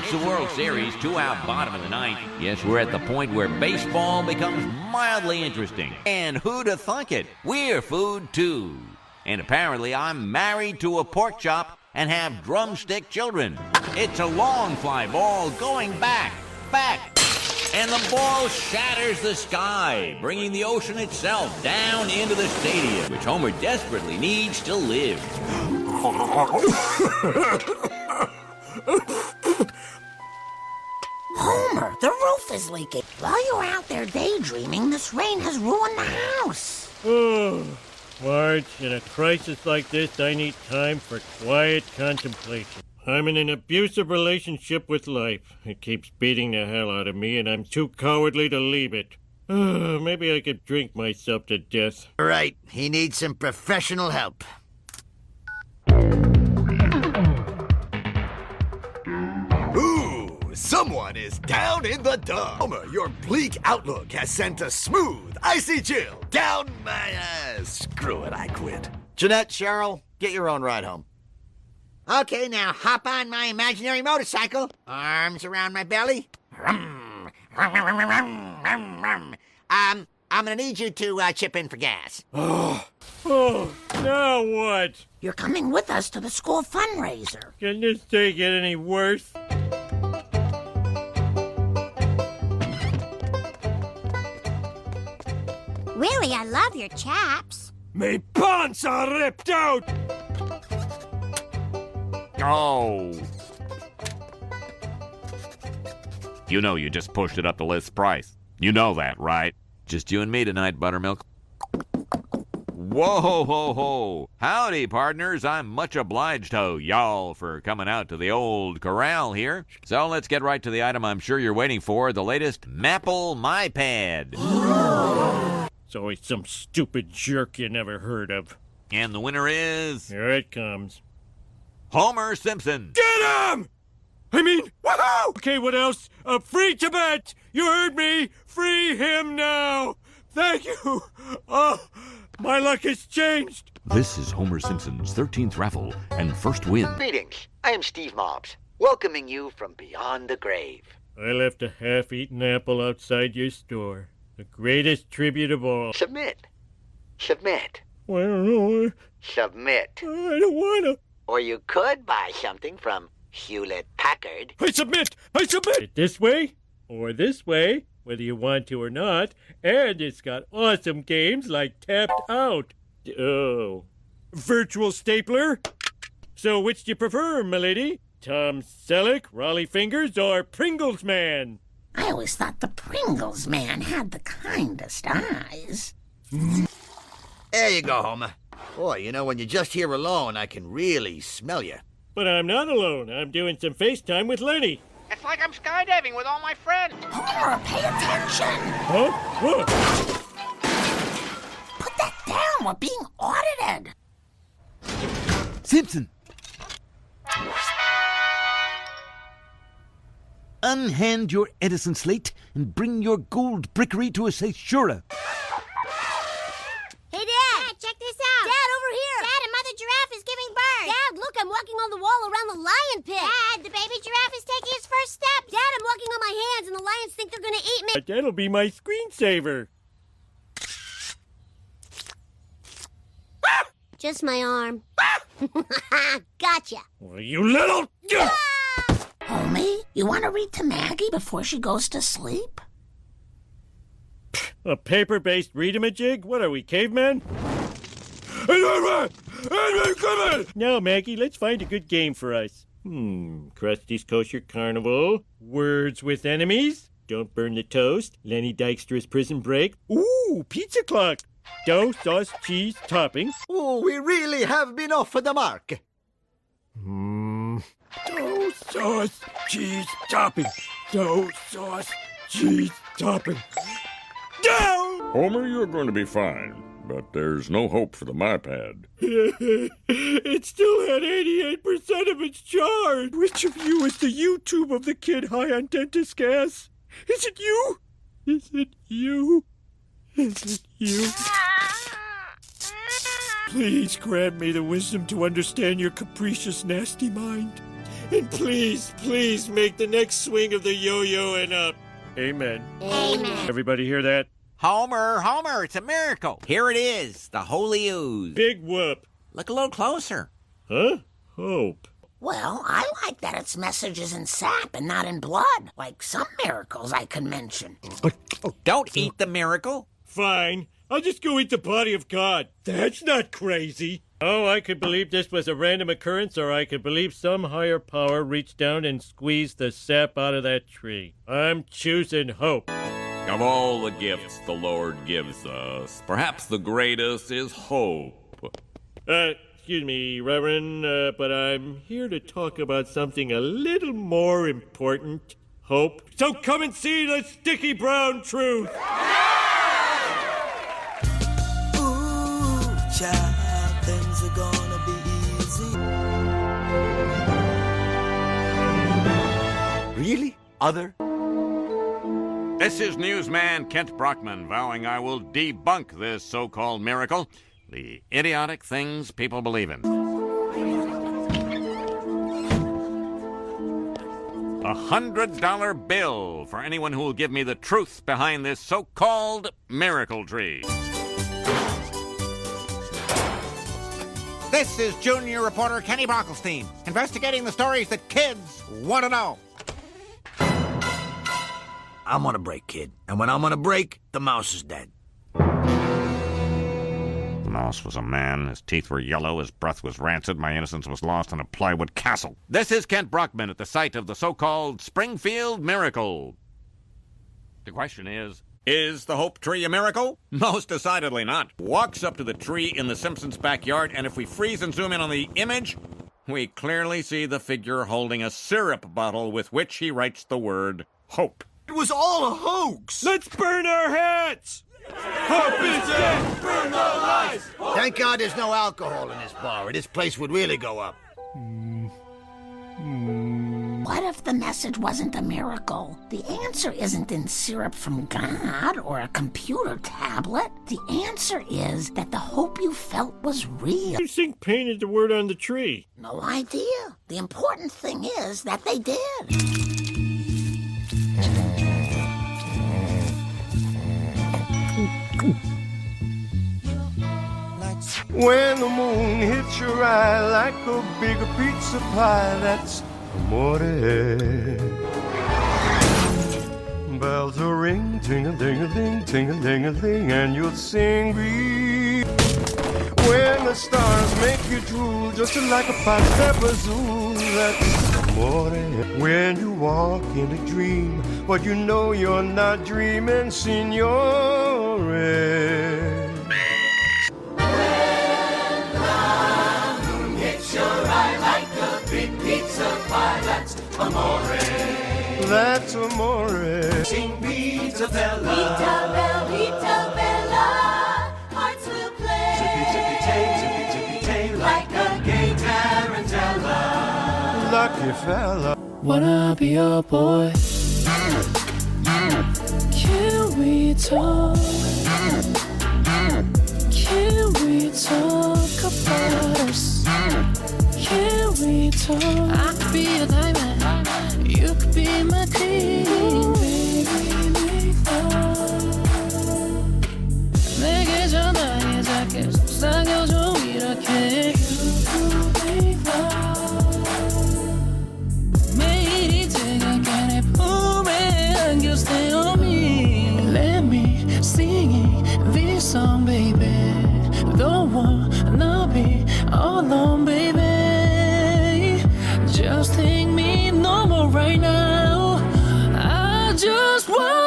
It's the World Series, 2 out, bottom of the ninth. Yes, we're at the point where baseball becomes mildly interesting. And who'd have thunk it? We're food too. And apparently I'm married to a pork chop and have drumstick children. It's a long fly ball going back. And the ball shatters the sky, bringing the ocean itself down into the stadium, which Homer desperately needs to live. Homer, the roof is leaking. While you're out there daydreaming, this rain has ruined the house. Oh, Marge, in a crisis like this, I need time for quiet contemplation. I'm in an abusive relationship with life. It keeps beating the hell out of me, and I'm too cowardly to leave it. Maybe I could drink myself to death. Right. He needs some professional help. Ooh, someone is down in the dump. Homer, your bleak outlook has sent a smooth, icy chill down my ass. Screw it, I quit. Jeanette, Cheryl, get your own ride home. Okay, now hop on my imaginary motorcycle. Arms around my belly. I'm gonna need you to chip in for gas. Oh, now what? You're coming with us to the school fundraiser. Can this day get any worse? Really, I love your chaps. My pants are ripped out! Oh. You know you just pushed it up the list price. You know that, right? Just you and me tonight, Buttermilk. Whoa, ho, ho. Howdy, partners. I'm much obliged to y'all for coming out to the old corral here. So let's get right to the item I'm sure you're waiting for, the latest Maple MyPad. It's always some stupid jerk you never heard of. And the winner is... Here it comes. Homer Simpson. Get him! I mean, woohoo! Okay, what else? Free Tibet! You heard me! Free him now! Thank you! Oh, my luck has changed! This is Homer Simpson's 13th raffle and first win. Greetings. I am Steve Mobs, welcoming you from beyond the grave. I left a half-eaten apple outside your store. The greatest tribute of all. Submit. Well, I don't know. Submit. I don't want to. Or you could buy something from Hewlett-Packard. I submit! It this way or this way, whether you want to or not. And it's got awesome games like Tapped Out. Oh. Virtual Stapler. So which do you prefer, milady? Tom Selleck, Raleigh Fingers, or Pringles Man? I always thought the Pringles man had the kindest eyes. There you go, Homer. Boy, you know, when you're just here alone, I can really smell you. But I'm not alone. I'm doing some FaceTime with Lenny. It's like I'm skydiving with all my friends. Homer, pay attention. Huh? What? Put that down. We're being audited. Simpson! Unhand your Edison slate and bring your gold brickery to a Seishura. Hey, Dad, check this out. Dad, over here. Dad, a mother giraffe is giving birth. Dad, look, I'm walking on the wall around the lion pit. Dad, the baby giraffe is taking his first step. Dad, I'm walking on my hands and the lions think they're going to eat me. That'll be my screensaver. Just my arm. Gotcha. Well, you little... Homie, you want to read to Maggie before she goes to sleep? A paper-based read-a-majig? What are we, cavemen? Now, Maggie, let's find a good game for us. Krusty's Kosher Carnival. Words with Enemies. Don't Burn the Toast. Lenny Dykstra's Prison Break. Ooh, Pizza Clock. Dough, sauce, cheese, topping. Oh, we really have been off the mark. Dough, sauce, cheese, topping. Dough, sauce, cheese, topping. Down! Homer, you're going to be fine, but there's no hope for the MyPad. It still had 88% of its charge. Which of you is the YouTube of the kid high on dentist gas? Is it you? Is it you? Is it you? Please grant me the wisdom to understand your capricious, nasty mind. And please, please make the next swing of the yo-yo and up. Amen. Amen. Everybody hear that? Homer, Homer, it's a miracle. Here it is, the holy ooze. Big whoop. Look a little closer. Huh? Hope. Well, I like that its message is in sap and not in blood, like some miracles I can mention. Don't eat the miracle. Fine. I'll just go eat the body of God. That's not crazy. Oh, I could believe this was a random occurrence, or I could believe some higher power reached down and squeezed the sap out of that tree. I'm choosing hope. Of all the gifts the Lord gives us, perhaps the greatest is hope. Excuse me, Reverend, but I'm here to talk about something a little more important. Hope. So come and see the sticky brown truth. Ooh, child, things are gonna be easy. Really? Other? This is newsman Kent Brockman vowing I will debunk this so-called miracle. The idiotic things people believe in. $100 bill for anyone who will give me the truth behind this so-called miracle tree. This is junior reporter Kenny Brockelstein, investigating the stories that kids want to know. I'm on a break, kid. And when I'm on a break, the mouse is dead. The mouse was a man, his teeth were yellow, his breath was rancid, my innocence was lost in a plywood castle. This is Kent Brockman at the site of the so-called Springfield Miracle. The question is the Hope Tree a miracle? Most decidedly not. Walks up to the tree in the Simpsons' backyard, and if we freeze and zoom in on the image, we clearly see the figure holding a syrup bottle with which he writes the word hope. It was all a hoax! Let's burn our hats! Hope is dead! Burn the lies! Thank God there's no alcohol in this bar, or this place would really go up. What if the message wasn't a miracle? The answer isn't in syrup from God or a computer tablet. The answer is that the hope you felt was real. Who do you think painted the word on the tree? No idea. The important thing is that they did. When the moon hits your eye like a big pizza pie, that's amore. Bells will ring, ting-a-ding-a-ding, ting-a-ding-a-ding, and you'll sing green. When the stars make you drool, just like a five-step zoo, that's amore. When you walk in a dream, but you know you're not dreaming, signore. That's amore. Sing Pizza Bella. Pizza Bella, Pizza Bella. Hearts will play. Zippy-zippy-tay, like a gay tarantella. Lucky fella. Wanna be your boy? Can we talk? Can we talk about us? Can we talk? I could be a diamond. You could be my queen, baby, make love. 내게 전화해줄게, 속삭여줘 이렇게. You make love. 매일이 뜨겁게 내 품에 안겨 stay on me. Let me sing this song, baby. Don't wanna be alone, baby. Just take me no more right now. I just want